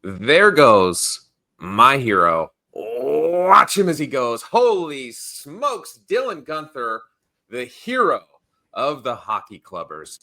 There goes my hero. Watch him as he goes. Holy smokes, Dylan Guenther, the hero of the hockey clubbers.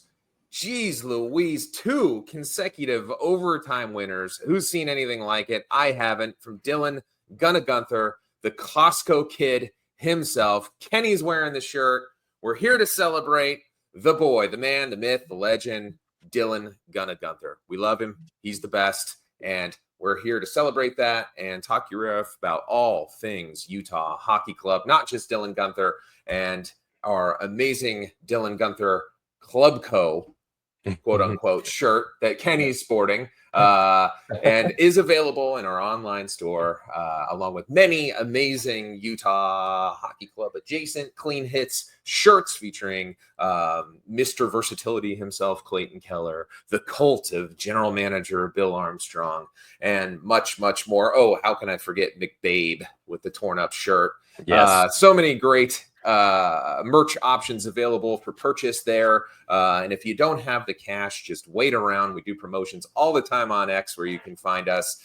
Jeez Louise, 2 consecutive overtime winners. Who's seen anything like it? I haven't. From Dylan Guenther, the Costco kid himself. Kenny's wearing the shirt. We're here to celebrate the boy, the man, the myth, the legend, Dylan Guenther. We love him. He's the best. And we're here to celebrate that and talk your ear about all things Utah Hockey Club, not just Dylan Guenther and our amazing Dylan Guenther Club Co. quote unquote shirt that Kenny's sporting and is available in our online store, along with many amazing Utah Hockey Club adjacent clean hits shirts featuring Mr. Versatility himself, Clayton Keller, the cult of general manager Bill Armstrong, and much, much more. Oh, how can I forget McBabe with the torn up shirt? Yes. So many great merch options available for purchase there. And if you don't have the cash, just wait around. We do promotions all the time on X where you can find us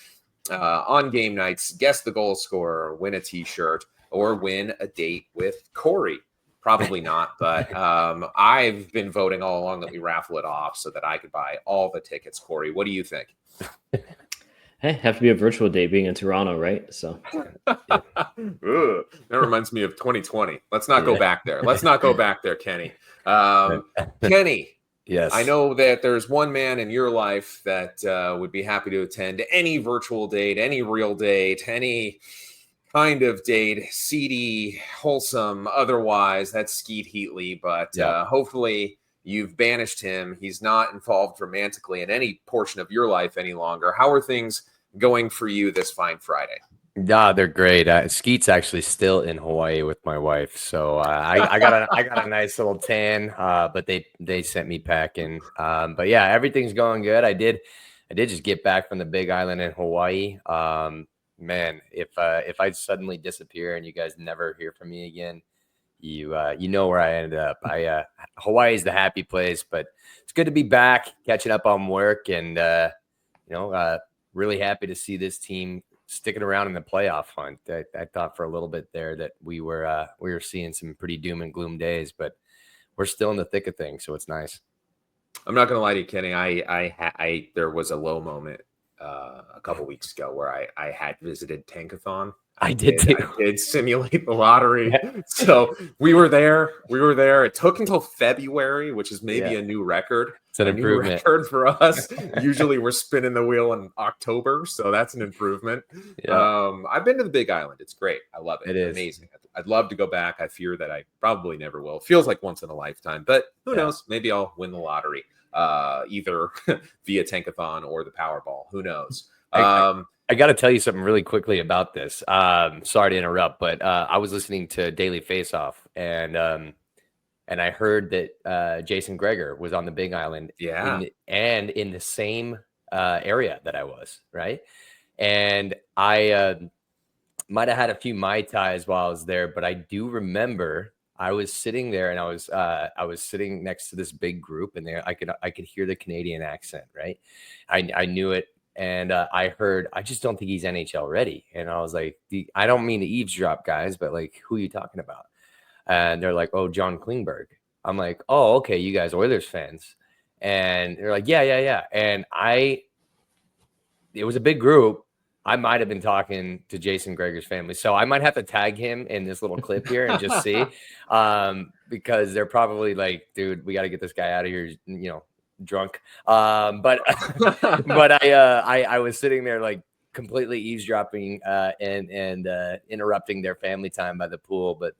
on game nights, guess the goal scorer, win a t-shirt, or win a date with Corey. Probably not, but I've been voting all along that we raffle it off so that I could buy all the tickets. Corey, what do you think? Hey, have to be a virtual day being in Toronto, right? So that reminds me of 2020. Let's not go back there. Let's not go back there, Kenny. Kenny, yes, I know that there's one man in your life that would be happy to attend any virtual date, any real date, any kind of date, seedy, wholesome, otherwise. That's Skeet Heatley, but hopefully you've banished him. He's not involved romantically in any portion of your life any longer. How are things going for you this fine Friday? Yeah, they're great. Skeet's actually still in Hawaii with my wife, so I got a nice little tan. But they sent me packing. But yeah, everything's going good. I did just get back from the Big Island in Hawaii. Man, if I suddenly disappear and you guys never hear from me again, you know where I ended up. Hawaii is the happy place, but it's good to be back, catching up on work, and really happy to see this team sticking around in the playoff hunt. I thought for a little bit there that we were seeing some pretty doom and gloom days, but we're still in the thick of things, so it's nice. I'm not gonna lie to you, Kenny. I there was a low moment a couple weeks ago where I had visited Tankathon. I did simulate the lottery. So we were there. It took until February, which is maybe a new record. It's an improvement. New record for us. Usually we're spinning the wheel in October, so that's an improvement. Yeah. I've been to the Big Island. It's great. I love it. It's amazing. I'd love to go back. I fear that I probably never will. It feels like once in a lifetime, but who knows? Maybe I'll win the lottery, either via Tankathon or the Powerball. Who knows? I got to tell you something really quickly about this. Sorry to interrupt, but I was listening to Daily Faceoff, and I heard that Jason Gregor was on the Big Island, in the same area that I was, right? And I might have had a few Mai Tais while I was there, but I do remember I was sitting there, and I was sitting next to this big group, and there I could hear the Canadian accent, right? I knew it. And I heard, I just don't think he's NHL ready. And I was like, I don't mean to eavesdrop, guys, but like, who are you talking about? And they're like, oh, John Klingberg. I'm like, oh, okay, you guys Oilers fans. And they're like, yeah. And it was a big group. I might have been talking to Jason Gregor's family. So I might have to tag him in this little clip here and just see. Because they're probably like, dude, we got to get this guy out of here, drunk. But I was sitting there like completely eavesdropping and interrupting their family time by the pool. But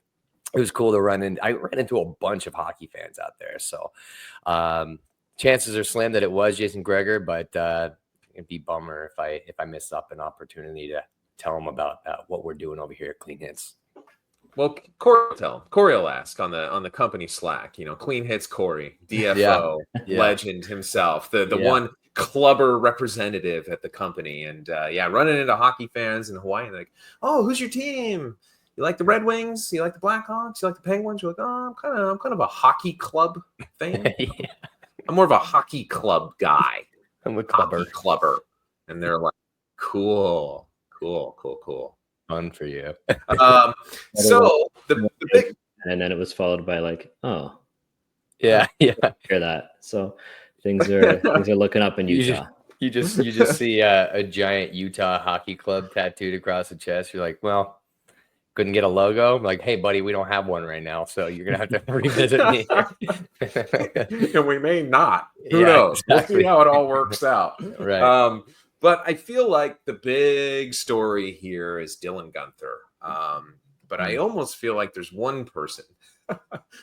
it was cool to run in. I ran into a bunch of hockey fans out there. So chances are slim that it was Jason Gregor, but it'd be bummer if I missed up an opportunity to tell them about what we're doing over here at Clean Hits. Well, Corey will ask on the company Slack, Clean Hits Corey, DFO, legend himself, the one clubber representative at the company. And running into hockey fans in Hawaii, like, oh, who's your team? You like the Red Wings? You like the Blackhawks? You like the Penguins? You're like, oh, I'm kind of a hockey club fan. I'm more of a hockey club guy. I'm a clubber. And they're like, Cool. Fun for you. So the big And then it was followed by like, oh, Yeah. hear that. So things are looking up in Utah. You just see a giant Utah hockey club tattooed across the chest. You're like, well, couldn't get a logo. I'm like, hey, buddy, we don't have one right now, so you're gonna have to revisit me here. and we may not. Who Yeah, knows? We'll see exactly. how it all works out. Right. But I feel like the big story here is Dylan Guenther. But I almost feel like there's one person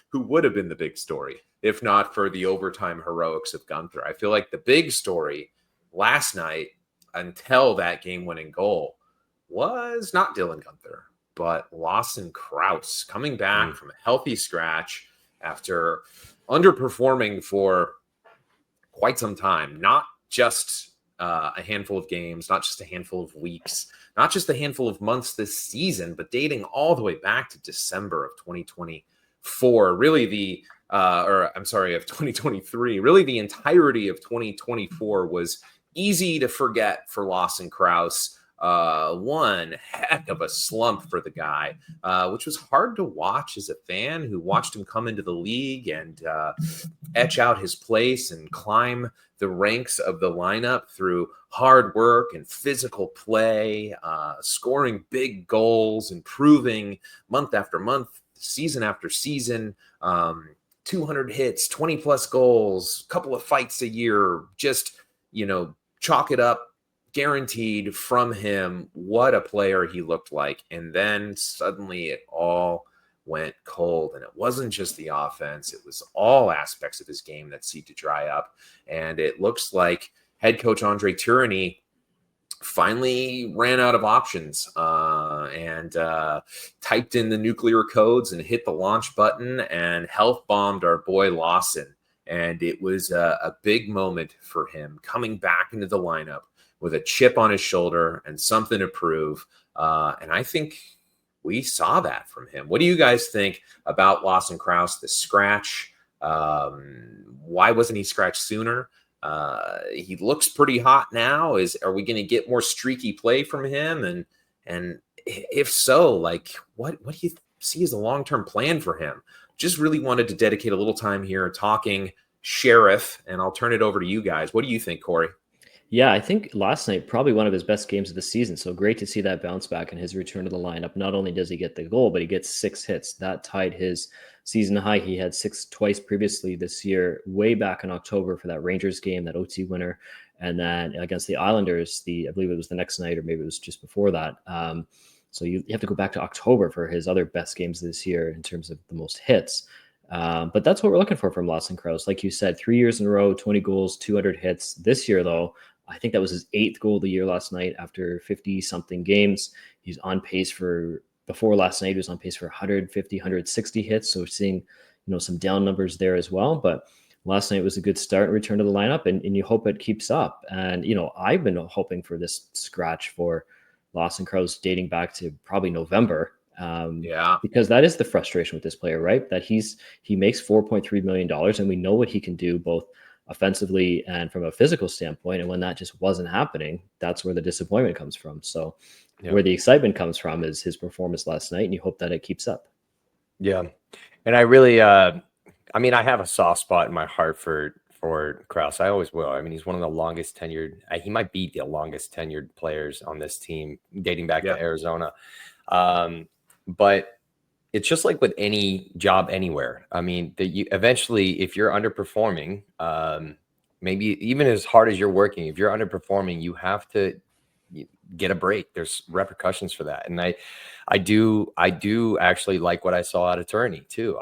who would have been the big story if not for the overtime heroics of Guenther. I feel like the big story last night until that game-winning goal was not Dylan Guenther, but Lawson Crouse coming back from a healthy scratch after underperforming for quite some time. Not just a handful of games, not just a handful of weeks, not just a handful of months this season, but dating all the way back to December of 2024. Really of 2023. Really the entirety of 2024 was easy to forget for Lawson Crouse. One heck of a slump for the guy, which was hard to watch as a fan who watched him come into the league and etch out his place and climb the ranks of the lineup through hard work and physical play, scoring big goals, improving month after month, season after season, 200 hits, 20 plus goals, couple of fights a year, just, chalk it up. Guaranteed from him. What a player he looked like. And then suddenly it all went cold. And it wasn't just the offense, it was all aspects of his game that seemed to dry up. And it looks like head coach Andre Tourigny finally ran out of options and typed in the nuclear codes and hit the launch button and health bombed our boy Lawson. And it was a big moment for him coming back into the lineup with a chip on his shoulder and something to prove. And I think we saw that from him. What do you guys think about Lawson Crouse, the scratch? Why wasn't he scratched sooner? He looks pretty hot now. Are we going to get more streaky play from him? And if so, what do you see as a long-term plan for him? Just really wanted to dedicate a little time here talking Sheriff, and I'll turn it over to you guys. What do you think, Corey? Yeah, I think last night, probably one of his best games of the season. So great to see that bounce back and his return to the lineup. Not only does he get the goal, but he gets 6 hits. That tied his season high. He had 6 twice previously this year, way back in October for that Rangers game, that OT winner. And then against the Islanders, I believe it was the next night, or maybe it was just before that. So you have to go back to October for his other best games this year in terms of the most hits. But that's what we're looking for from Lawson Crouse. Like you said, 3 years in a row, 20 goals, 200 hits. This year, though, I think that was his 8th goal of the year last night after 50-something games. He's on pace before last night, he was on pace for 150, 160 hits. So we're seeing, some down numbers there as well. But last night was a good start and return to the lineup, and you hope it keeps up. And, I've been hoping for this scratch for Lawson Crouse dating back to probably November. Because that is the frustration with this player, right? That he makes $4.3 million, and we know what he can do both offensively and from a physical standpoint. And when that just wasn't happening, that's where the disappointment comes from. So where the excitement comes from is his performance last night, and you hope that it keeps up. Yeah. And I really, I have a soft spot in my heart for Crouse. I always will. I mean, he's one of the longest tenured, he might be the longest tenured players on this team dating back to Arizona. But it's just like with any job anywhere. I mean, eventually, if you're underperforming, maybe even as hard as you're working, if you're underperforming, you have to get a break. There's repercussions for that. And I do actually like what I saw out of Tourigny too.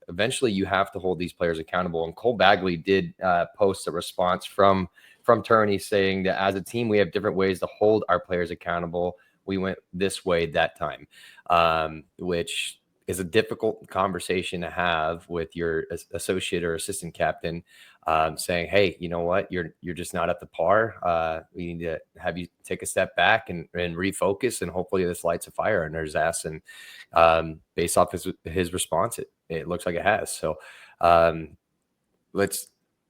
Eventually you have to hold these players accountable. And Cole Bagley did post a response from Tourigny saying that as a team, we have different ways to hold our players accountable. We went this way that time, which is a difficult conversation to have with your associate or assistant captain, saying, hey, you know what, you're just not up to par. We need to have you take a step back and refocus, and hopefully this lights a fire under his ass. And based off his response, it looks like it has. So let's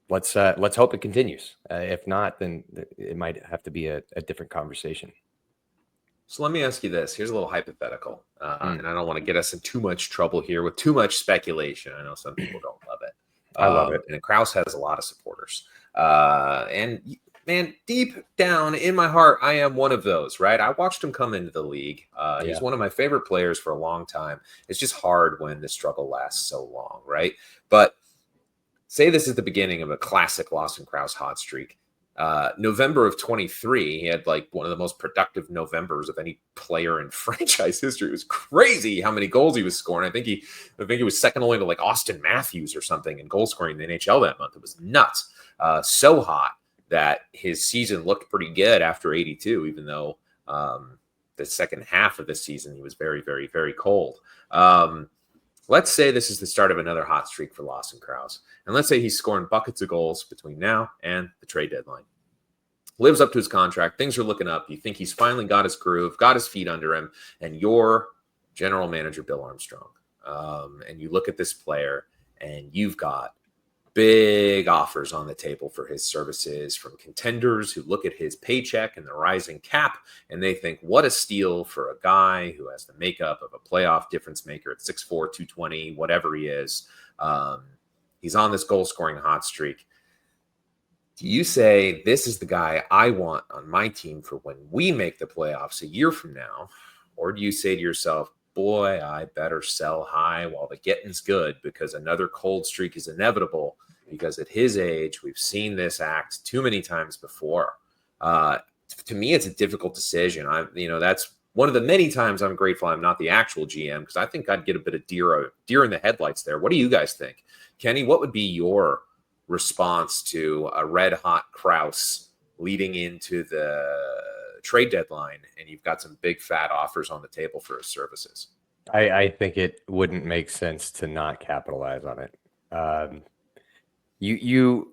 let's hope it continues. If not, then it might have to be a different conversation. So let me ask you this. Here's a little hypothetical, and I don't want to get us in too much trouble here with too much speculation. I know some people don't love it. I love it. And Crouse has a lot of supporters. And man, deep down in my heart, I am one of those, right? I watched him come into the league. He's one of my favorite players for a long time. It's just hard when the struggle lasts so long, right? But say this is the beginning of a classic Lawson Crouse hot streak. November of 23, he had like one of the most productive Novembers of any player in franchise history. It was crazy how many goals he was scoring. I think he was second only to like Austin Matthews or something in goal scoring in the NHL that month. It was nuts. So hot that his season looked pretty good after 82, even though the second half of the season he was very, very, very cold. Let's say this is the start of another hot streak for Lawson Crouse. And let's say he's scoring buckets of goals between now and the trade deadline. Lives up to his contract. Things are looking up. You think he's finally got his groove, got his feet under him, and you're general manager Bill Armstrong. And you look at this player, and you've got big offers on the table for his services from contenders who look at his paycheck and the rising cap, and they think, what a steal for a guy who has the makeup of a playoff difference maker at 6'4", 220, whatever he is. He's on this goal-scoring hot streak. Do you say, this is the guy I want on my team for when we make the playoffs a year from now? Or do you say to yourself, boy, I better sell high while the getting's good because another cold streak is inevitable, because at his age, we've seen this act too many times before. To me, it's a difficult decision. That's one of the many times I'm grateful I'm not the actual GM, because I think I'd get a bit of deer in the headlights there. What do you guys think? Kenny, what would be your response to a red-hot Crouse leading into the trade deadline, and you've got some big fat offers on the table for his services? I think it wouldn't make sense to not capitalize on it. You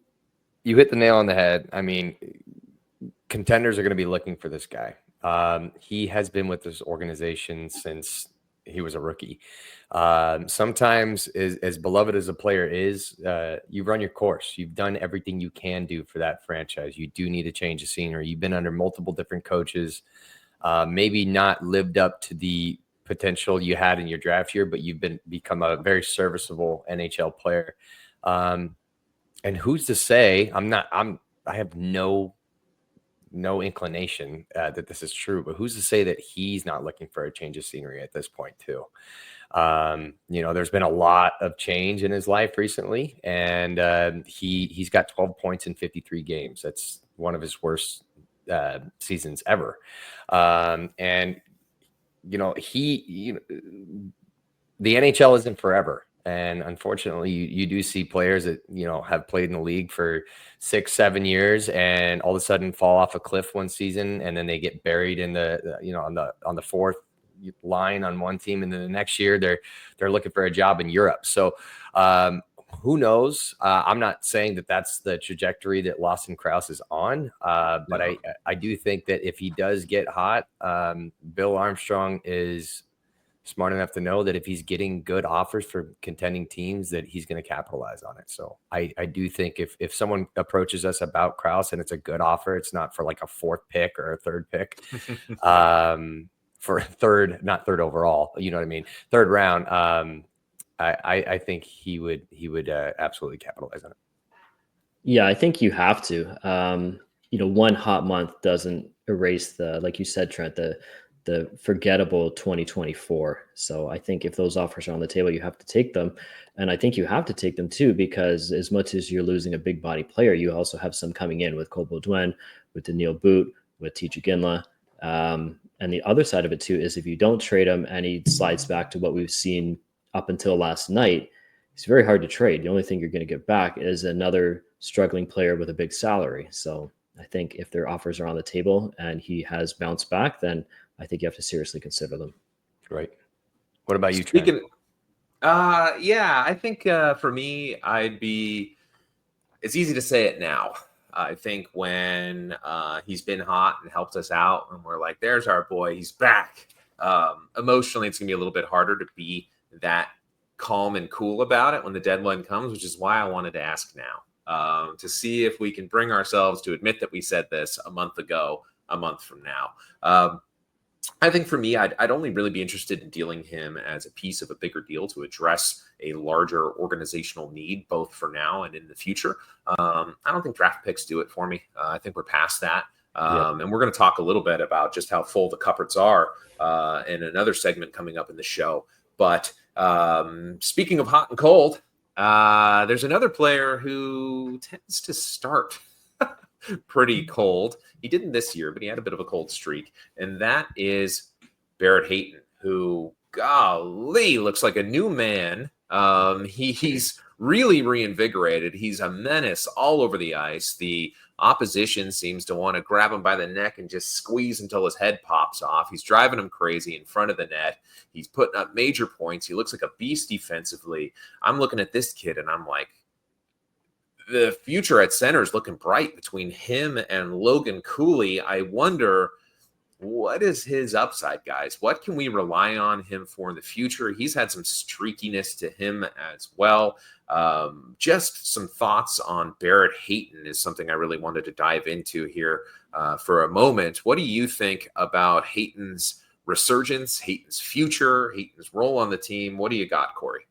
hit the nail on the head. I mean, contenders are going to be looking for this guy. He has been with this organization since he was a rookie. Sometimes, as beloved as a player is, you run your course. You've done everything you can do for that franchise. You do need a change of scenery. You've been under multiple different coaches, maybe not lived up to the potential you had in your draft year, but you've become a very serviceable NHL player. And who's to say? I have no inclination that this is true, but who's to say that he's not looking for a change of scenery at this point too? There's been a lot of change in his life recently, and he's got 12 points in 53 games. That's one of his worst seasons ever. The NHL isn't forever. And unfortunately, you do see players that, have played in the league for 6-7 years and all of a sudden fall off a cliff one season, and then they get buried in on the fourth line on one team, and then the next year they're looking for a job in Europe. So who knows? I'm not saying that that's the trajectory that Lawson Crouse is on, but I do think that if he does get hot, Bill Armstrong is smart enough to know that if he's getting good offers for contending teams, that he's going to capitalize on it. So I do think if someone approaches us about Crouse and it's a good offer, it's not for like a fourth pick or a third pick, for not third overall, you know what I mean? Third round. I think he would absolutely capitalize on it. Yeah, I think you have to. One hot month doesn't erase like you said, Trent, the forgettable 2024. So I think if those offers are on the table, you have to take them. And I think you have to take them too, because as much as you're losing a big body player, you also have some coming in with Cole Baudouin, with Daniil Boot, with T.J. Ginla. And the other side of it too is if you don't trade him and he slides back to what we've seen up until last night, it's very hard to trade. The only thing you're going to get back is another struggling player with a big salary. So I think if their offers are on the table and he has bounced back, then I think you have to seriously consider them. Right. What about you, Trent? Yeah, I think for me, it's easy to say it now. I think when he's been hot and helped us out, and we're like, there's our boy, he's back. Emotionally, it's going to be a little bit harder to be that calm and cool about it when the deadline comes, which is why I wanted to ask now. to see if we can bring ourselves to admit that we said this a month ago, a month from now. I think for me, I'd only really be interested in dealing him as a piece of a bigger deal to address a larger organizational need, both for now and in the future. I don't think draft picks do it for me. I think we're past that. And we're going to talk a little bit about just how full the cupboards are in another segment coming up in the show. But speaking of hot and cold, there's another player who tends to start pretty cold. He didn't this year, but he had a bit of a cold streak. And that is Barrett Hayton, who, golly, looks like a new man. He's really reinvigorated. He's a menace all over the ice. The opposition seems to want to grab him by the neck and just squeeze until his head pops off. He's driving him crazy in front of the net. He's putting up major points. He looks like a beast defensively. I'm looking at this kid and I'm like, the future at center is looking bright between him and Logan Cooley. I wonder, what is his upside, guys? What can we rely on him for in the future? He's had some streakiness to him as well. Just some thoughts on Barrett Hayton is something I really wanted to dive into here for a moment. What do you think about Hayton's resurgence, Hayton's future, Hayton's role on the team? What do you got, Corey?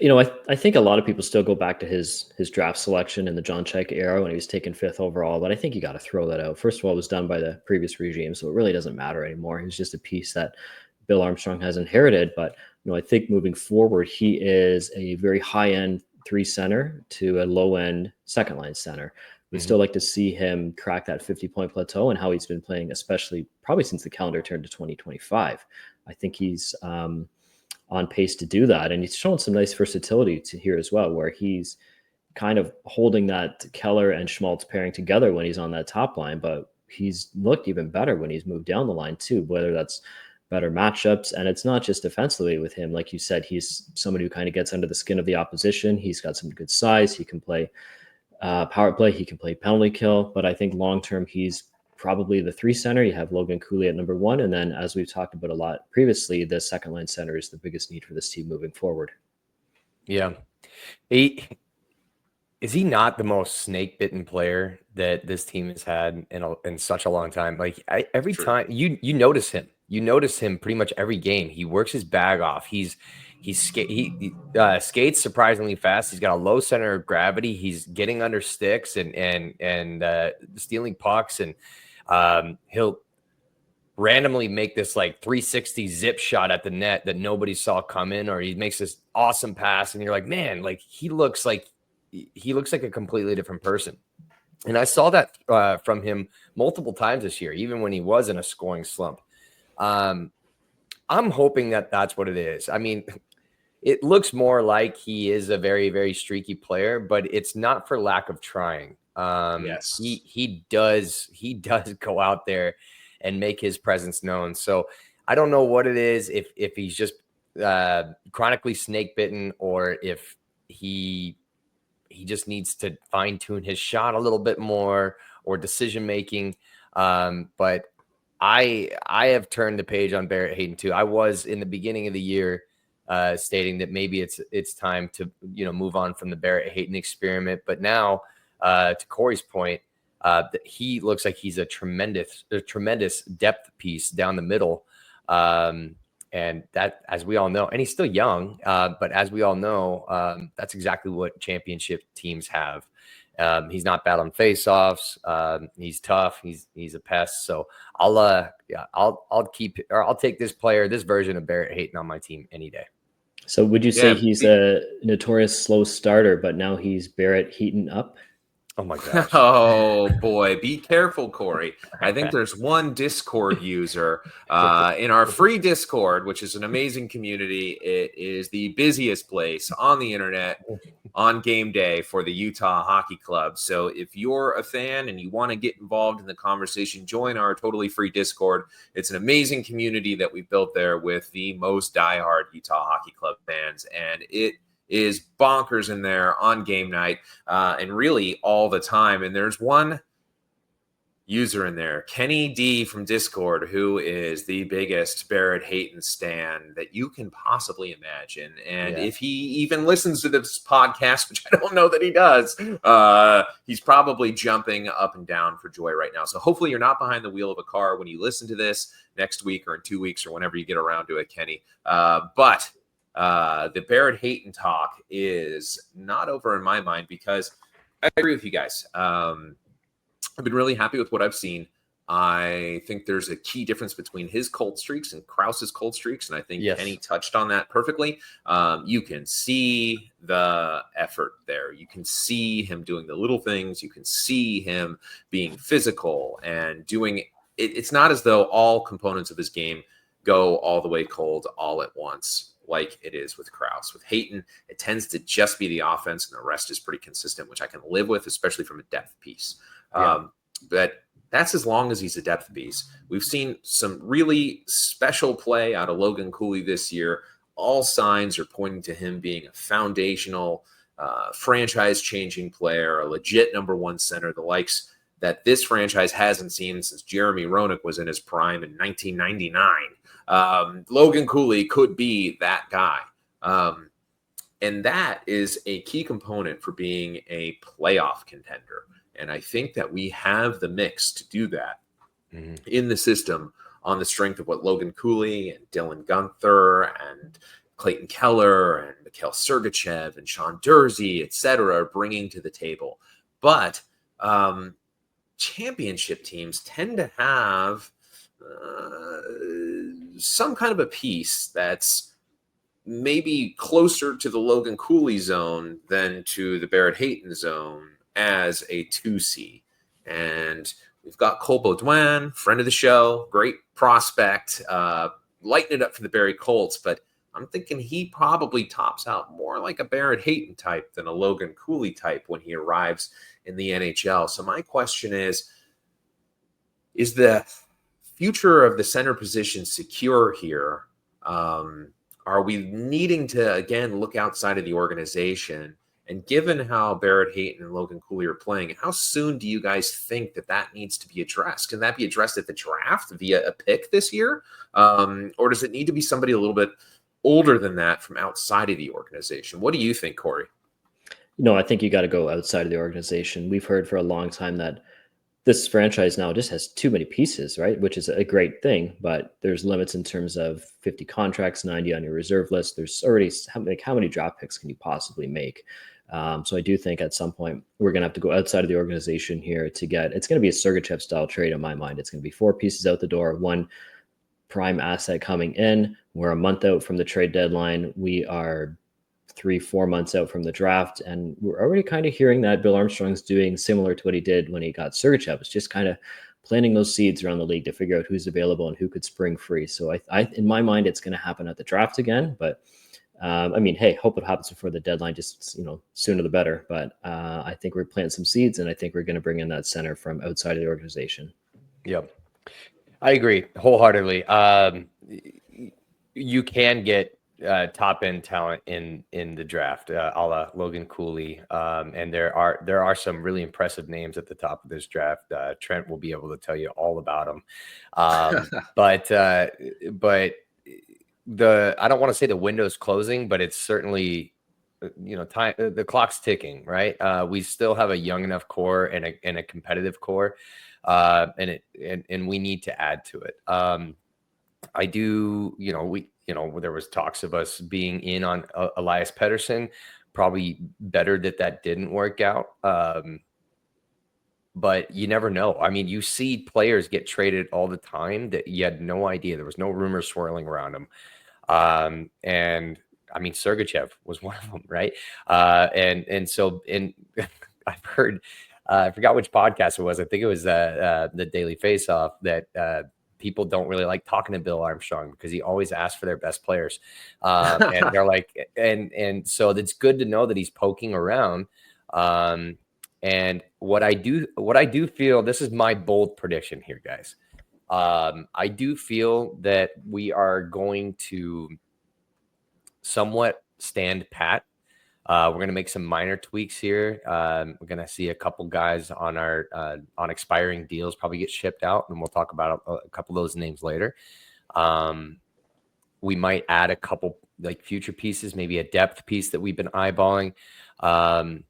I think a lot of people still go back to his draft selection in the John Chaik era when he was taken 5th overall, but I think you got to throw that out. First of all, it was done by the previous regime, so it really doesn't matter anymore. He's just a piece that Bill Armstrong has inherited, but I think moving forward, he is a very high-end 3 center to a low-end second-line center. We'd still like to see him crack that 50-point plateau and how he's been playing, especially probably since the calendar turned to 2025. I think he's on pace to do that. And he's shown some nice versatility to here as well, where he's kind of holding that Keller and Schmaltz pairing together when he's on that top line, but he's looked even better when he's moved down the line too, whether that's better matchups. And it's not just defensively with him. Like you said, he's someone who kind of gets under the skin of the opposition. He's got some good size. He can play power play. He can play penalty kill, but I think long-term, he's probably the 3 center. You have Logan Cooley at number 1. And then, as we've talked about a lot previously, the second line center is the biggest need for this team moving forward. Yeah. Is he not the most snake bitten player that this team has had in such a long time? Like every time you notice him pretty much every game. He works his bag off. He skates surprisingly fast. He's got a low center of gravity. He's getting under sticks and stealing pucks, and he'll randomly make this like 360 zip shot at the net that nobody saw coming, or he makes this awesome pass, and you're like, man, like he looks like a completely different person. And I saw that from him multiple times this year, even when he was in a scoring slump. I'm hoping that that's what it is. I mean, it looks more like he is a very, very streaky player, but it's not for lack of trying. Yes, he does go out there and make his presence known. So I don't know what it is, if he's just chronically snake bitten, or if he just needs to fine tune his shot a little bit more, or decision making. But I have turned the page on Barrett Hayton too. I was in the beginning of the year stating that maybe it's time to move on from the Barrett Hayton experiment. But now, to Corey's point, that he looks like he's a tremendous depth piece down the middle, and that, as we all know, and he's still young, but as we all know, that's exactly what championship teams have. He's not bad on faceoffs. He's tough. He's a pest. So I'll take this version of Barrett Hayton on my team any day. So would you say he's a notorious slow starter, but now he's Barrett Hayton up? Oh my gosh. Oh boy, be careful, Corey. I think there's one Discord user in our free Discord, which is an amazing community. It is the busiest place on the internet on game day for the Utah Hockey Club. So if you're a fan and you want to get involved in the conversation, join our totally free Discord. It's an amazing community that we built there with the most diehard Utah Hockey Club fans, and it is bonkers in there on game night, and really all the time. And there's one user in there, Kenny D from Discord, who is the biggest Barrett Hayton stan that you can possibly imagine. And if he even listens to this podcast, which I don't know that he does, he's probably jumping up and down for joy right now. So hopefully you're not behind the wheel of a car when you listen to this next week or in 2 weeks or whenever you get around to it, Kenny. But the Barrett Hayton talk is not over in my mind, because I agree with you guys. I've been really happy with what I've seen. I think there's a key difference between his cold streaks and Crouse's cold streaks, and I think Kenny touched on that perfectly. You can see the effort there. You can see him doing the little things. You can see him being physical and doing it. It's not as though all components of his game go all the way cold all at once, like it is with Crouse. With Hayton, it tends to just be the offense, and the rest is pretty consistent, which I can live with, especially from a depth piece. But that's as long as he's a depth piece. We've seen some really special play out of Logan Cooley this year. All signs are pointing to him being a foundational, franchise-changing player, a legit number one center, the likes that this franchise hasn't seen since Jeremy Roenick was in his prime in 1999. Logan Cooley could be that guy. And that is a key component for being a playoff contender. And I think that we have the mix to do that in the system on the strength of what Logan Cooley and Dylan Guenther and Clayton Keller and Mikhail Sergachev and Sean Dursey, et cetera, are bringing to the table. But championship teams tend to have some kind of a piece that's maybe closer to the Logan Cooley zone than to the Barrett Hayton zone as a 2C. And we've got Cole Baudouin, friend of the show, great prospect, lighting it up for the Barrie Colts, but I'm thinking he probably tops out more like a Barrett Hayton type than a Logan Cooley type when he arrives in the NHL. So my question is the future of the center position secure here? Are we needing to, again, look outside of the organization? And given how Barrett Hayton and Logan Cooley are playing, how soon do you guys think that needs to be addressed? Can that be addressed at the draft via a pick this year? Or does it need to be somebody a little bit older than that from outside of the organization? What do you think, Corey? No, I think you got to go outside of the organization. We've heard for a long time that this franchise now just has too many pieces, right? Which is a great thing, but there's limits in terms of 50 contracts, 90 on your reserve list. There's already how many draft picks can you possibly make? So I do think at some point we're going to have to go outside of the organization here to get, it's going to be a Sergachev style trade in my mind. It's going to be 4 pieces out the door, 1 prime asset coming in. We're a month out from the trade deadline. We are 3-4 months out from the draft. And we're already kind of hearing that Bill Armstrong's doing similar to what he did when he got Sergachev. It's just kind of planting those seeds around the league to figure out who's available and who could spring free. So I in my mind, it's going to happen at the draft again, but I mean, hey, hope it happens before the deadline, just, sooner the better. But I think we're planting some seeds, and I think we're going to bring in that center from outside of the organization. Yep. I agree wholeheartedly. You can get top end talent in the draft, a la Logan Cooley. And there are some really impressive names at the top of this draft. Trent will be able to tell you all about them. But I don't want to say the window's closing, but it's certainly, time, the clock's ticking, right? We still have a young enough core and a competitive core, and we need to add to it. I do, there was talks of us being in on Elias Pettersson. Probably better that didn't work out. But you never know. I mean, you see players get traded all the time that you had no idea. There was no rumors swirling around them. And I mean, Sergachev was one of them, right? So I've heard, I forgot which podcast it was. I think it was the Daily Face-Off that people don't really like talking to Bill Armstrong because he always asks for their best players. And they're like, and so it's good to know that he's poking around. And what I do feel, this is my bold prediction here, guys. I do feel that we are going to somewhat stand pat We're going to make some minor tweaks here. We're going to see a couple guys on our on expiring deals probably get shipped out, and we'll talk about a couple of those names later. We might add a couple like future pieces, maybe a depth piece that we've been eyeballing. And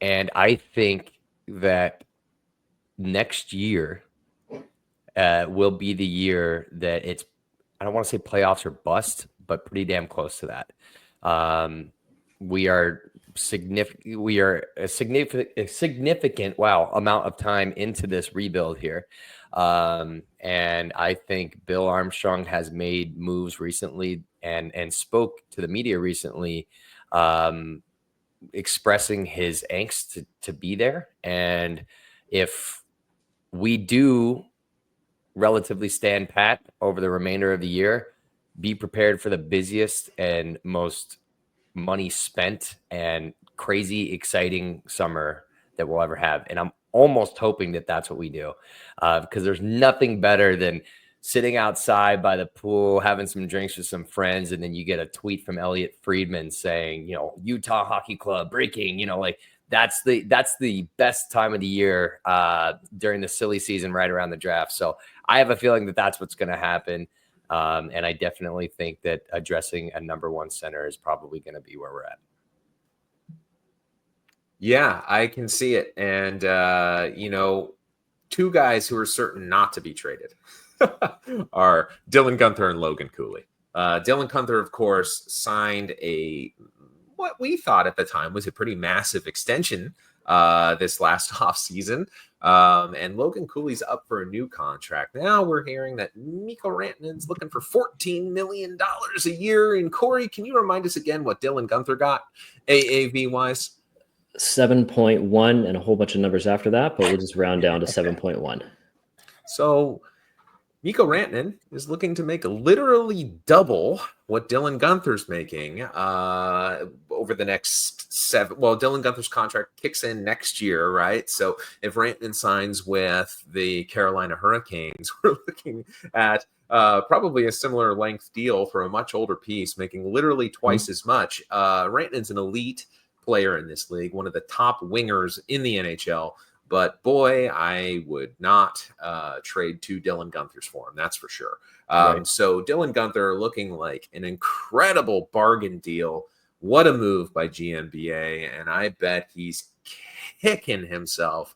I think that next year will be the year that it's, I don't want to say playoffs or bust, but pretty damn close to that. We are a significant amount of time into this rebuild here. And I think Bill Armstrong has made moves recently and spoke to the media recently, expressing his angst to be there. And if we do relatively stand pat over the remainder of the year, be prepared for the busiest and most money spent and crazy exciting summer that we'll ever have. And I'm almost hoping that that's what we do, because there's nothing better than sitting outside by the pool, having some drinks with some friends, and then you get a tweet from Elliot Friedman saying, Utah Hockey Club breaking, like that's the best time of the year during the silly season right around the draft. So I have a feeling that that's what's going to happen. And I definitely think that addressing a number one center is probably going to be where we're at. Yeah, I can see it. And, two guys who are certain not to be traded are Dylan Guenther and Logan Cooley. Dylan Guenther, of course, signed what we thought at the time was a pretty massive extension this last offseason. And Logan Cooley's up for a new contract. Now we're hearing that Mikko Rantanen's looking for $14 million a year. And Corey, can you remind us again what Dylan Guenther got AAV-wise? 7.1 and a whole bunch of numbers after that, but we'll just round down to 7.1. So Mikko Rantanen is looking to make literally double what Dylan Guenther's making over the next 7. Well, Dylan Guenther's contract kicks in next year, right? So if Rantanen signs with the Carolina Hurricanes, we're looking at probably a similar length deal for a much older piece, making literally twice as much. Rantanen's an elite player in this league, one of the top wingers in the NHL. But boy, I would not trade 2 Dylan Guenthers for him. That's for sure. Right. So Dylan Guenther looking like an incredible bargain deal. What a move by GMBA. And I bet he's kicking himself,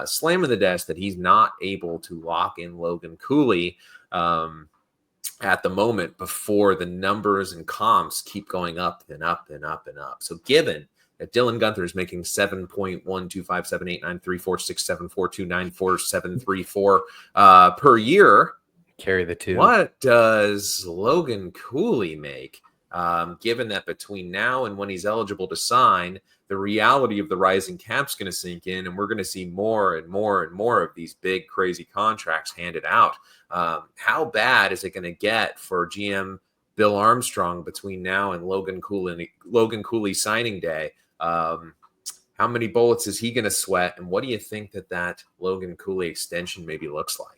slamming the desk that he's not able to lock in Logan Cooley at the moment before the numbers and comps keep going up and up and up and up. So given that Dylan Guenther is making 7.12578934674294734 per year. Carry the 2. What does Logan Cooley make? Given that between now and when he's eligible to sign, the reality of the rising cap's going to sink in, and we're going to see more and more and more of these big, crazy contracts handed out. How bad is it going to get for GM Bill Armstrong between now and Logan Cooley signing day? How many bullets is he going to sweat? And what do you think that Logan Cooley extension maybe looks like?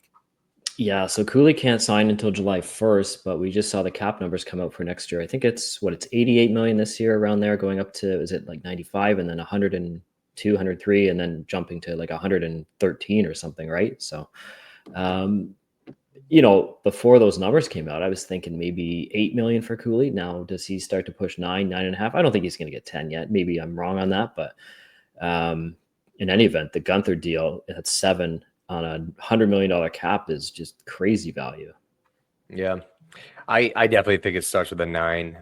Yeah, so Cooley can't sign until July 1st, but we just saw the cap numbers come out for next year. I think it's 88 million this year, around there, going up to, is it like 95 and then 102, 103, and then jumping to like 113 or something, right? So, before those numbers came out, I was thinking maybe 8 million for Cooley. Now, does he start to push 9.5? I don't think he's going to get 10 yet. Maybe I'm wrong on that, but in any event, the Guenther deal at 7 on a $100 million cap is just crazy value. Yeah, I definitely think it starts with a 9.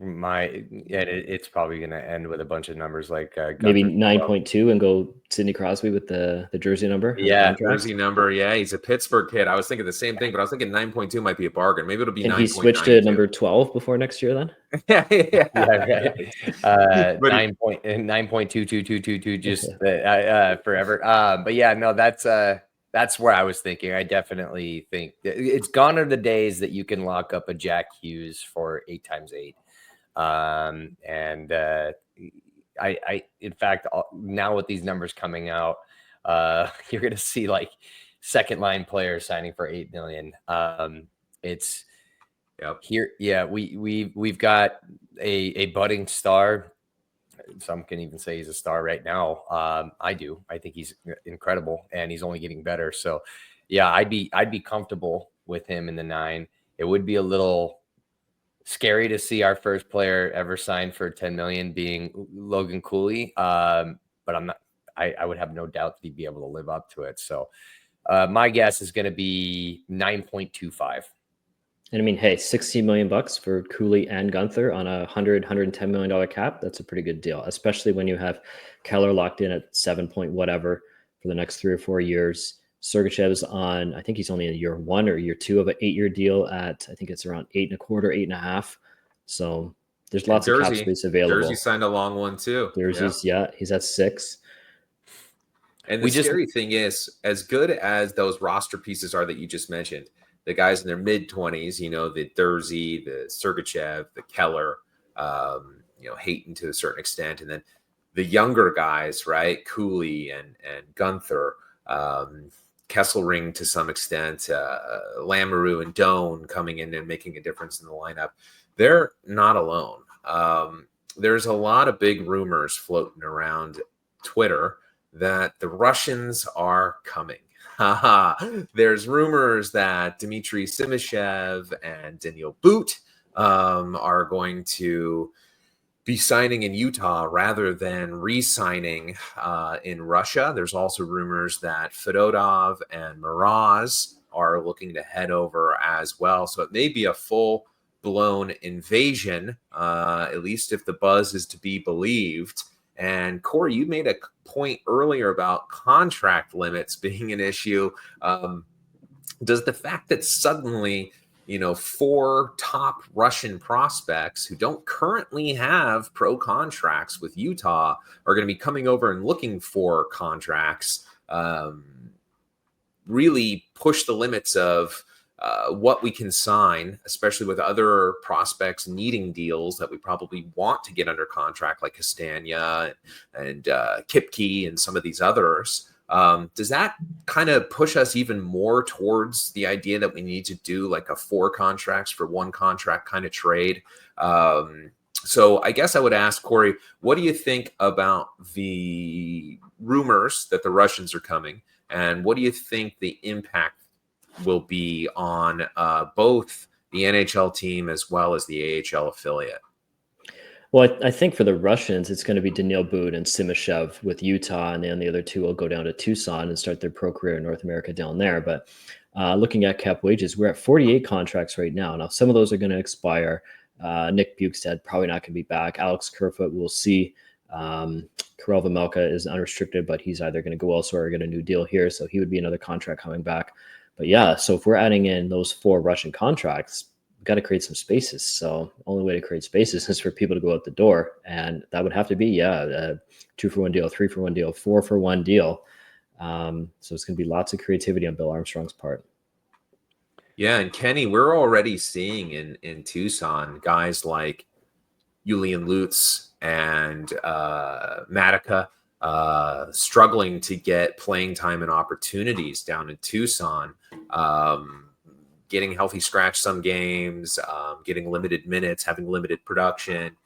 It's probably going to end with a bunch of numbers like maybe 9.2 and go Sidney Crosby with the jersey number. Yeah, jersey number. Yeah, he's a Pittsburgh kid. I was thinking the same thing, but I was thinking 9.2 might be a bargain. Maybe it'll be 9.9. And he switched to number 12 before next year then? yeah, right. 9.2222 just forever. But yeah, no, that's where I was thinking. I definitely think it's gone are the days that you can lock up a Jack Hughes for 8 times 8. I in fact, now with these numbers coming out, you're going to see like second line players signing for $8 million. Yep. Here, yeah, we've got a budding star. Some can even say he's a star right now. I do. I think he's incredible, and he's only getting better. So, yeah, I'd be comfortable with him in the 9. It would be a little scary to see our first player ever signed for 10 million being Logan Cooley. But I'm not. I would have no doubt that he'd be able to live up to it. So, my guess is going to be 9.25. And I mean, hey, 60 million bucks for Cooley and Guenther on a 110 million dollar cap. That's a pretty good deal, especially when you have Keller locked in at 7 point whatever for the next 3 or 4 years. Sergachev's on, I think he's only in year 1 or year 2 of an 8-year deal at, I think it's around 8.25, 8.5. So there's lots of cap space available. Jersey signed a long one too. Jersey's, yeah, he's at 6. And the scary thing is, as good as those roster pieces are that you just mentioned, the guys in their mid-20s, the Thursey, the Sergachev, the Keller, Hayton to a certain extent, and then the younger guys, right? Cooley and Guenther, Kesselring to some extent, Lamoureux and Doan coming in and making a difference in the lineup. They're not alone. There's a lot of big rumors floating around Twitter that the Russians are coming. There's rumors that Dmitry Simashev and Daniil But are going to be signing in Utah rather than re-signing in Russia. There's also rumors that Fedotov and Mraz are looking to head over as well. So it may be a full-blown invasion, at least if the buzz is to be believed. And Corey, you made a point earlier about contract limits being an issue. Does the fact that suddenly, 4 top Russian prospects who don't currently have pro contracts with Utah are going to be coming over and looking for contracts really push the limits of what we can sign, especially with other prospects needing deals that we probably want to get under contract, like Castagna and Kipke and some of these others. Does that kind of push us even more towards the idea that we need to do like a 4 contracts for 1 contract kind of trade? So I guess I would ask Corey, what do you think about the rumors that the Russians are coming? And what do you think the impact will be on both the NHL team as well as the AHL affiliate? Well, I think for the Russians, it's going to be Daniil But and Simashev with Utah, and then the other 2 will go down to Tucson and start their pro career in North America down there. But looking at cap wages, we're at 48 contracts right now. Now, some of those are going to expire. Nick Bukestad probably not going to be back. Alex Kerfoot, we'll see. Karel Vejmelka is unrestricted, but he's either going to go elsewhere or get a new deal here. So he would be another contract coming back. But yeah, so if we're adding in those 4 Russian contracts, we've got to create some spaces. So the only way to create spaces is for people to go out the door. And that would have to be, a 2-for-1 deal, 3-for-1 deal, 4-for-1 deal. So it's going to be lots of creativity on Bill Armstrong's part. Yeah, and Kenny, we're already seeing in Tucson guys like Julian Lutz and Matica struggling to get playing time and opportunities down in Tucson, getting healthy scratch some games, getting limited minutes, having limited production.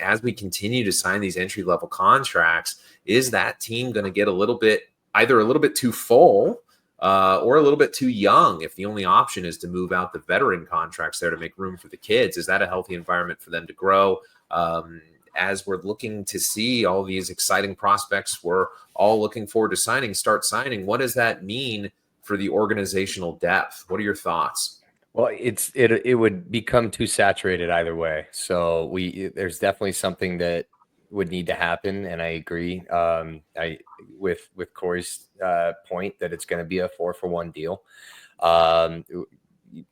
As we continue to sign these entry-level contracts, is that team going to get either a little bit too full or a little bit too young if the only option is to move out the veteran contracts there to make room for the kids? Is that a healthy environment for them to grow? As we're looking to see all these exciting prospects we're all looking forward to start signing, what does that mean for the organizational depth? What are your thoughts? Well, it would become too saturated either way. So there's definitely something that would need to happen, and I agree. With Corey's point that it's going to be a 4-for-1 deal,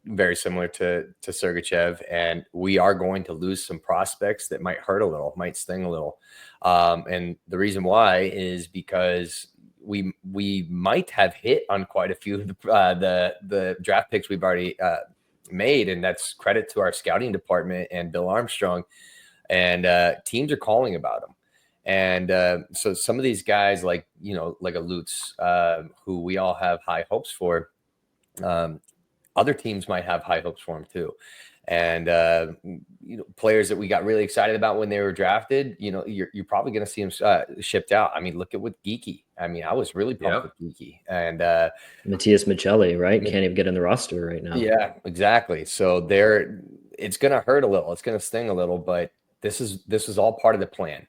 very similar to Sergachev, and we are going to lose some prospects that might hurt a little, might sting a little, and the reason why is because we might have hit on quite a few of the draft picks we've already made, and that's credit to our scouting department and Bill Armstrong. And teams are calling about them, and so some of these guys, like a Lutz, who we all have high hopes for, other teams might have high hopes for him too. And players that we got really excited about when they were drafted, you're probably going to see them shipped out. I mean, look at with Geeky. I mean, I was really pumped with Geeky, and Matthias Michelli, right? Can't even get in the roster right now. Yeah, exactly. So it's going to hurt a little. It's going to sting a little, but this is all part of the plan.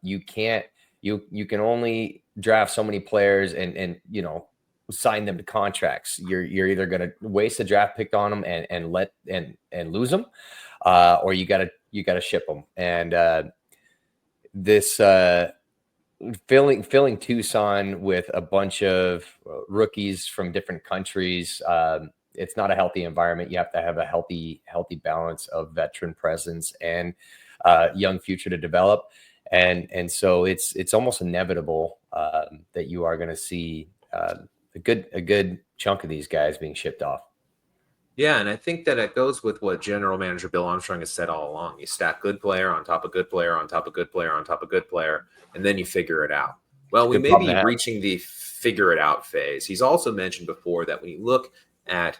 You can only draft so many players and sign them to contracts. You're either going to waste a draft pick on them and lose them, or you gotta ship them. And this filling Tucson with a bunch of rookies from different countries. It's not a healthy environment. You have to have a healthy balance of veteran presence and young future to develop. And so it's almost inevitable that you are going to see a good chunk of these guys being shipped off. Yeah, and I think that it goes with what General Manager Bill Armstrong has said all along. You stack good player on top of good player on top of good player on top of good player, and then you figure it out. Well, we may be reaching the figure it out phase. He's also mentioned before that when you look at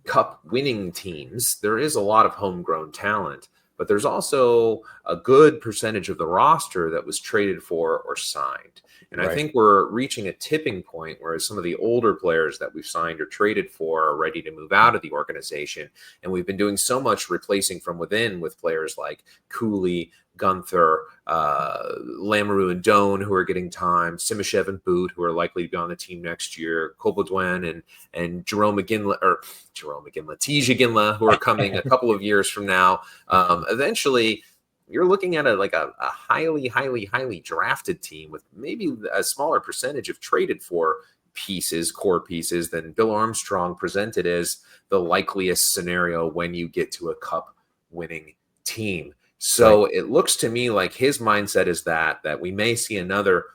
cup winning teams, there is a lot of homegrown talent, but there's also a good percentage of the roster that was traded for or signed. And I think we're reaching a tipping point where some of the older players that we've signed or traded for are ready to move out of the organization. And we've been doing so much replacing from within with players like Cooley, Guenther, Lamoureux and Doan, who are getting time, Simashev and Boot, who are likely to be on the team next year, Colbaudouin and Tija Ginla, who are coming a couple of years from now. Eventually, you're looking at a highly drafted team with maybe a smaller percentage of traded for core pieces than Bill Armstrong presented as the likeliest scenario when you get to a cup winning team. So It looks to me like his mindset is that we may see another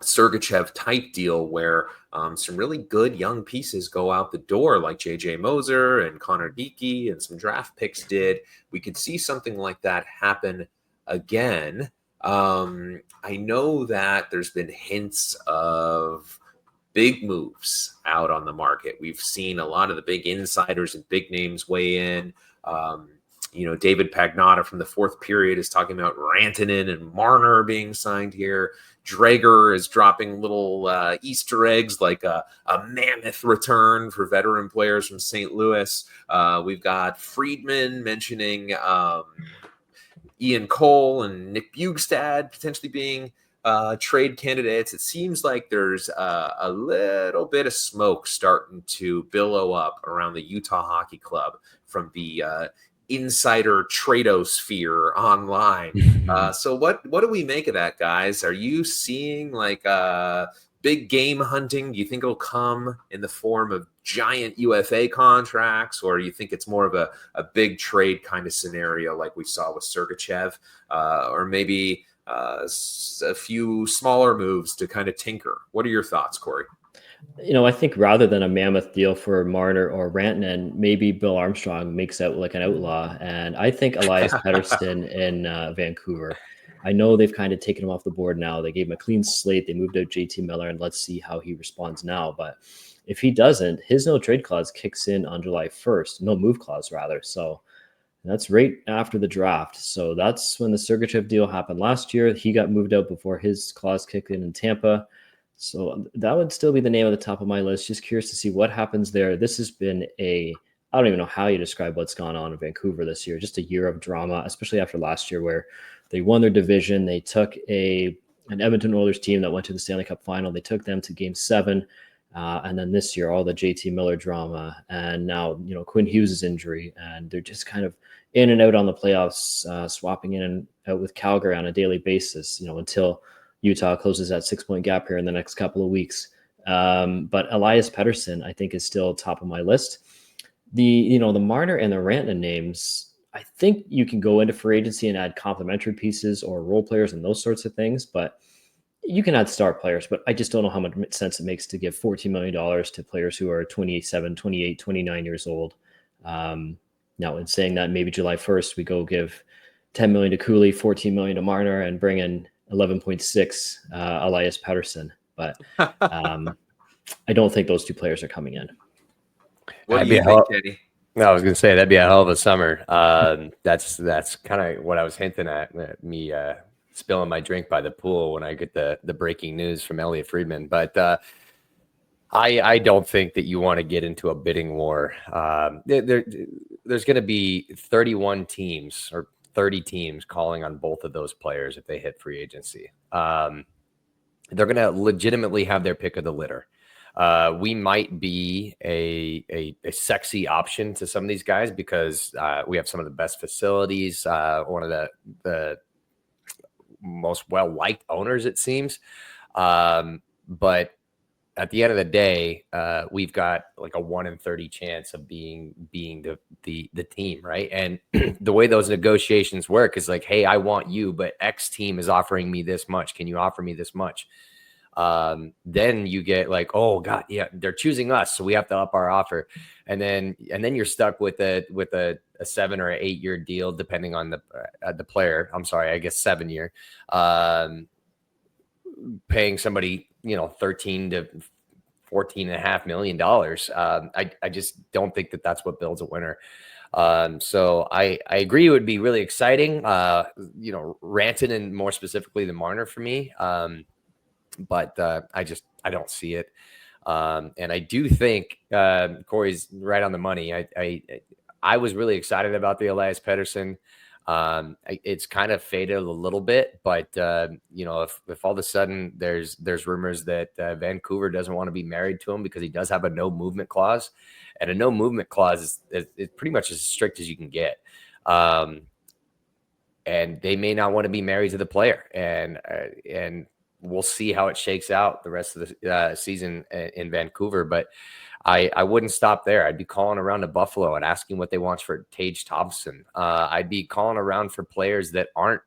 Sergachev type deal where some really good young pieces go out the door, like J.J. Moser and Connor Geeky and some draft picks did. We could see something like that happen again. I know that there's been hints of big moves out on the market. We've seen a lot of the big insiders and big names weigh in. David Pagnotta from the fourth period is talking about Rantanen and Marner being signed here. Drager is dropping little Easter eggs like a mammoth return for veteran players from St. Louis. We've got Friedman mentioning Ian Cole and Nick Bjugstad potentially being trade candidates. It seems like there's a little bit of smoke starting to billow up around the Utah Hockey Club from the insider tradosphere online. So what do we make of that, guys? Are you seeing big game hunting? Do you think it'll come in the form of giant UFA contracts, or do you think it's more of a big trade kind of scenario like we saw with Sergachev, or maybe a few smaller moves to kind of tinker? What are your thoughts, Corey? I think rather than a mammoth deal for Marner or Rantanen, maybe Bill Armstrong makes out like an outlaw. And I think Elias Pettersson in Vancouver. I know they've kind of taken him off the board now. They gave him a clean slate. They moved out JT Miller, and let's see how he responds now. But if he doesn't, his no trade clause kicks in on July 1st. No move clause, rather. So that's right after the draft. So that's when the Sergachev deal happened last year. He got moved out before his clause kicked in Tampa. So that would still be the name at the top of my list. Just curious to see what happens there. This has been I don't even know how you describe what's gone on in Vancouver this year. Just a year of drama, especially after last year where they won their division. They took an Edmonton Oilers team that went to the Stanley Cup final. They took them to Game 7. And then this year, all the JT Miller drama. And now, Quinn Hughes' injury. And they're just kind of in and out on the playoffs, swapping in and out with Calgary on a daily basis, until Utah closes that 6-point gap here in the next couple of weeks. But Elias Pettersson, I think, is still top of my list. The Marner and the Rantanen names, I think you can go into free agency and add complementary pieces or role players and those sorts of things, but you can add star players. But I just don't know how much sense it makes to give $14 million to players who are 27, 28, 29 years old. Now, in saying that, maybe July 1st, we go give $10 million to Cooley, $14 million to Marner, and bring in 11.6 Elias Pettersson. But I don't think those two players are coming in. What do That'd be you a think, hell. Kenny? No, I was gonna say that'd be a hell of a summer. That's kind of what I was hinting at. Me spilling my drink by the pool when I get the breaking news from Elliot Friedman. But I don't think that you want to get into a bidding war. There's going to be 31 teams or 30 teams calling on both of those players if they hit free agency. They're going to legitimately have their pick of the litter. We might be a sexy option to some of these guys because we have some of the best facilities, one of the most well-liked owners, it seems. But at the end of the day, we've got like a 1 in 30 chance of being the team, right? And the way those negotiations work is like, hey, I want you, but X team is offering me this much. Can you offer me this much? Then you get like, oh God, yeah, they're choosing us, so we have to up our offer, and then you're stuck with a 7 or 8 year deal, depending on the player. I'm sorry, I guess 7 year. Paying somebody, 13 to $14.5 million. I just don't think that that's what builds a winner. So I agree it would be really exciting. Ranton and more specifically the Marner for me. But I don't see it. And I do think Corey's right on the money. I was really excited about the Elias Pettersson. It's kind of faded a little bit, but if all of a sudden there's rumors that Vancouver doesn't want to be married to him because he does have a no movement clause, and a no movement clause is pretty much as strict as you can get. And they may not want to be married to the player, and we'll see how it shakes out the rest of the season in Vancouver. But I wouldn't stop there. I'd be calling around to Buffalo and asking what they want for Tage Thompson. I'd be calling around for players that aren't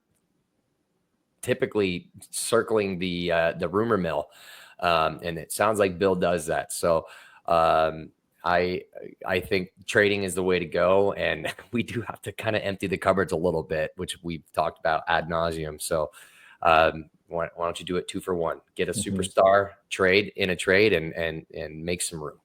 typically circling the rumor mill. And it sounds like Bill does that. So I think trading is the way to go. And we do have to kind of empty the cupboards a little bit, which we've talked about ad nauseum. So why don't you do it 2 for 1? Get a superstar, trade and make some room.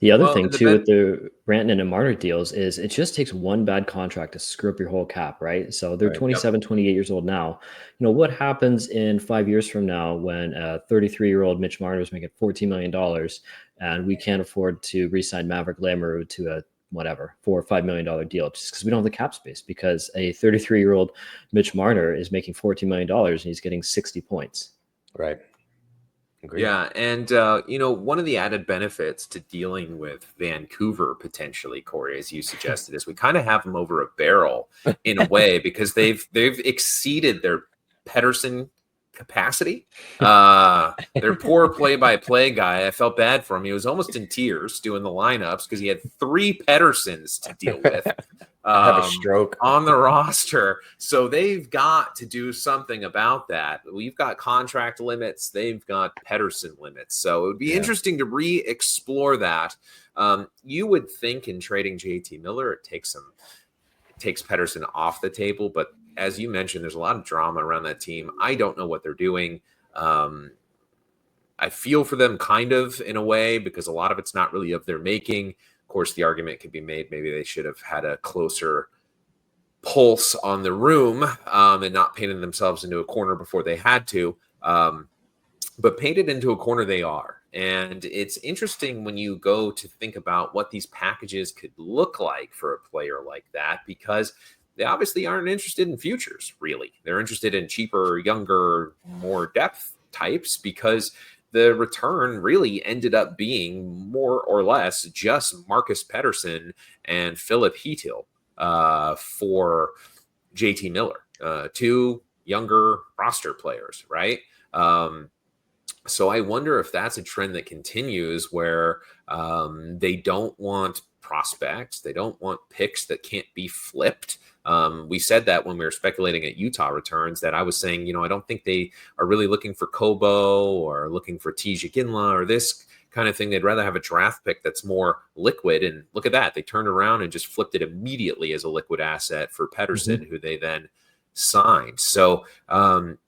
The other thing too with the Rantanen and Marner deals is it just takes one bad contract to screw up your whole cap, right? So they're 27, 28 years old now. What happens in 5 years from now when a 33-year-old Mitch Marner is making $14 million and we can't afford to re-sign Maverick Lamoureux to a $4 or $5 million deal just because we don't have the cap space, because a 33-year-old Mitch Marner is making $14 million and he's getting 60 points. Right. Agreed. Yeah, and one of the added benefits to dealing with Vancouver potentially, Corey, as you suggested, is we kind of have them over a barrel in a way because they've exceeded their Pettersson capacity. Their poor play-by-play guy, I felt bad for him. He was almost in tears doing the lineups because he had 3 Petterssons to deal with. Have a stroke on the roster. So they've got to do something about that. We've got contract limits. They've got Pettersson limits. So it would be interesting to re-explore that. You would think in trading JT Miller, it takes Pettersson off the table. But as you mentioned, there's a lot of drama around that team. I don't know what they're doing. I feel for them kind of in a way because a lot of it's not really of their making. Of course, the argument could be made maybe they should have had a closer pulse on the room and not painted themselves into a corner before they had to. But painted into a corner they are. And it's interesting when you go to think about what these packages could look like for a player like that, because they obviously aren't interested in futures, really. They're interested in cheaper, younger, more depth types because the return really ended up being more or less just Marcus Pettersson and Philip Heatil for JT Miller, 2 younger roster players, right? So I wonder if that's a trend that continues where they don't want prospects. They don't want picks that can't be flipped. We said that when we were speculating at Utah returns, that I was saying, I don't think they are really looking for Kobo or looking for T.J. Ginla or this kind of thing. They'd rather have a draft pick that's more liquid. And look at that. They turned around and just flipped it immediately as a liquid asset for Pettersson, who they then signed. So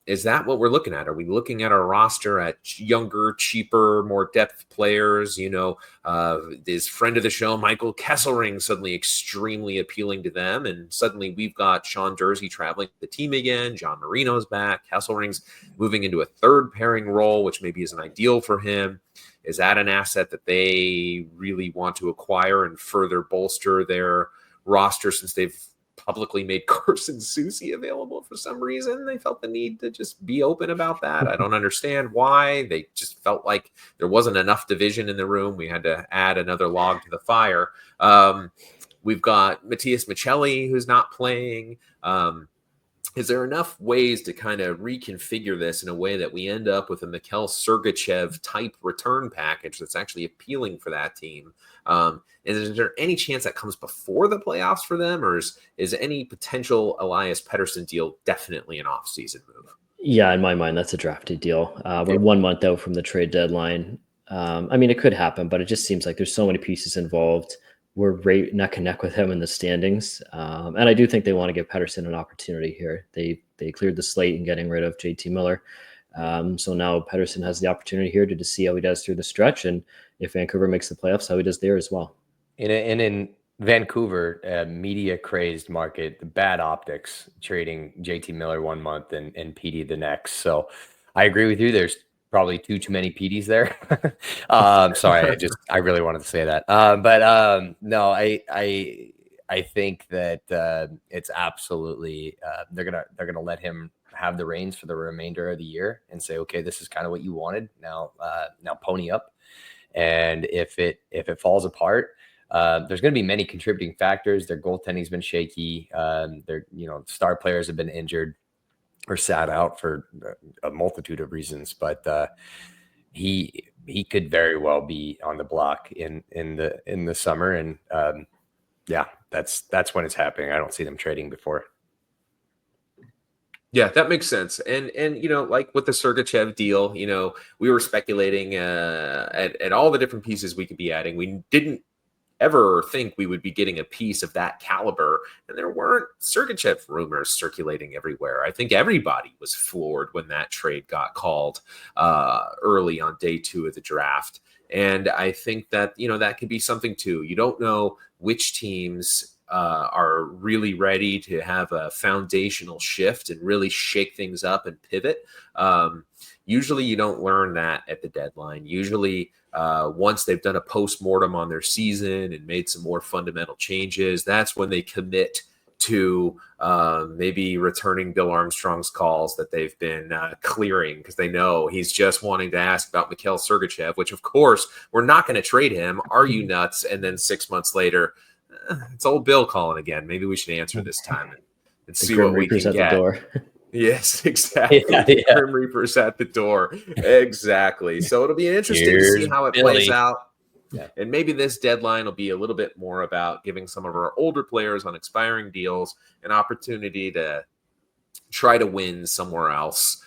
is that what we're looking at? Are we looking at our roster at younger, cheaper, more depth players? Is friend of the show, Michael Kesselring, suddenly extremely appealing to them? And suddenly we've got Sean Dursey traveling with the team again. John Marino's back. Kesselring's moving into a third pairing role, which maybe isn't ideal for him. Is that an asset that they really want to acquire and further bolster their roster, since they've publicly made Carson Soucy available for some reason? They felt the need to just be open about that. I don't understand why. They just felt like there wasn't enough division in the room. We had to add another log to the fire. We've got Matthias Michelli, who's not playing. Is there enough ways to kind of reconfigure this in a way that we end up with a Mikhail Sergachev type return package that's actually appealing for that team? Is there any chance that comes before the playoffs for them, or is any potential Elias Pettersson deal definitely an off-season move? Yeah, in my mind, that's a drafted deal. We're 1 month out from the trade deadline. I mean, it could happen, but it just seems like there's so many pieces involved. We're right neck and neck with him in the standings. And I do think they want to give Pettersson an opportunity here. They cleared the slate in getting rid of JT Miller. So now Pettersson has the opportunity here to see how he does through the stretch. And if Vancouver makes the playoffs, how he does there as well. In Vancouver, media crazed market, the bad optics trading JT Miller 1 month and PD the next. So I agree with you. There's probably too many PDs there. Sorry, I really wanted to say that. No, I think that it's absolutely they're gonna let him have the reins for the remainder of the year and say, okay, this is kind of what you wanted. Now pony up. And if it falls apart, there's going to be many contributing factors. Their goaltending's been shaky. Their star players have been injured or sat out for a multitude of reasons, but he could very well be on the block in the summer, and that's when it's happening. I don't see them trading before. Yeah, that makes sense. And like with the Sergachev deal, we were speculating at all the different pieces we could be adding. We didn't ever think we would be getting a piece of that caliber, and there weren't Sergachev rumors circulating everywhere. I think everybody was floored when that trade got called early on day 2 of the draft. And I think that, that could be something too. You don't know which teams are really ready to have a foundational shift and really shake things up and pivot. Usually you don't learn that at the deadline. Usually once they've done a post-mortem on their season and made some more fundamental changes, that's when they commit to maybe returning Bill Armstrong's calls that they've been clearing, because they know he's just wanting to ask about Mikhail Sergachev, which of course we're not going to trade him. Are you nuts? And then 6 months later, it's old Bill calling again. Maybe we should answer this time and see what we can get. The door. Yes, exactly. Yeah. Grim Reaper's at the door. Exactly. So it'll be interesting to see how it plays out. Yeah. And maybe this deadline will be a little bit more about giving some of our older players on expiring deals an opportunity to try to win somewhere else.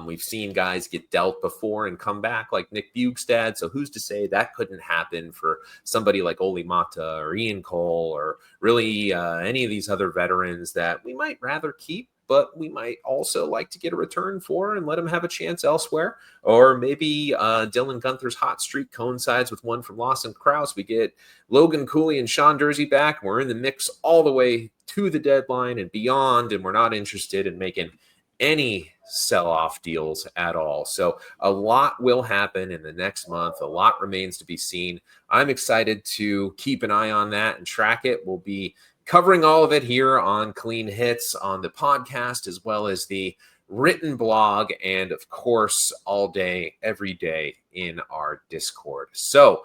We've seen guys get dealt before and come back, like Nick Bjugstad. So who's to say that couldn't happen for somebody like Oli Mata or Ian Cole, or really any of these other veterans that we might rather keep, but we might also like to get a return for and let him have a chance elsewhere. Or maybe Dylan Guenther's hot streak coincides with one from Lawson Crouse. We get Logan Cooley and Sean Dursey back, and we're in the mix all the way to the deadline and beyond, and we're not interested in making any sell-off deals at all. So a lot will happen in the next month. A lot remains to be seen. I'm excited to keep an eye on that and track it. We'll be covering all of it here on Clean Hits on the podcast, as well as the written blog, and of course, all day, every day in our Discord. So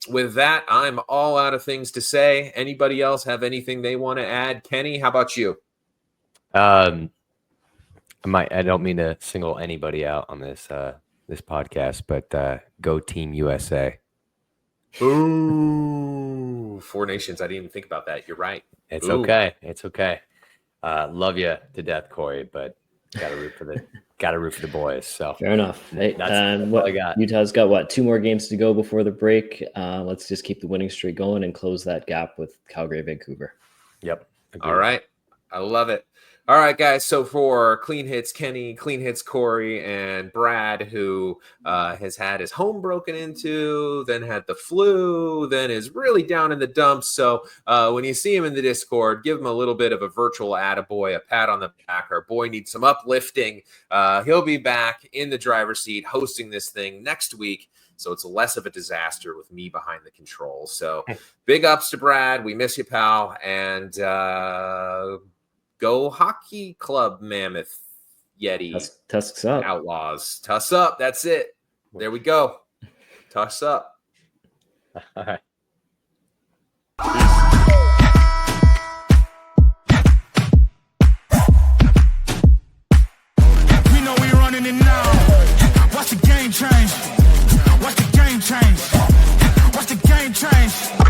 with that, I'm all out of things to say. Anybody else have anything they want to add? Kenny, how about you? I don't mean to single anybody out on this podcast, but go Team USA. Ooh, 4 nations. I didn't even think about that. You're right. It's okay. It's okay. Love you to death, Corey, but gotta root for the boys. So fair enough. Hey, that's what I got. Utah's got 2 more games to go before the break. Let's just keep the winning streak going and close that gap with Calgary, Vancouver. Yep. All right. I love it. All right, guys. So for Clean Hits Kenny, Clean Hits Corey, and Brad, who has had his home broken into, then had the flu, then is really down in the dumps. So when you see him in the Discord, give him a little bit of a virtual attaboy, a pat on the back. Our boy needs some uplifting. He'll be back in the driver's seat hosting this thing next week. So it's less of a disaster with me behind the controls. So big ups to Brad. We miss you, pal. And go Hockey Club, Mammoth, Yeti, Tusks up. Outlaws. Tuss up. That's it. There we go. Tuss up. All right. We know we running it now. Watch the game change. Watch the game change. Watch the game change.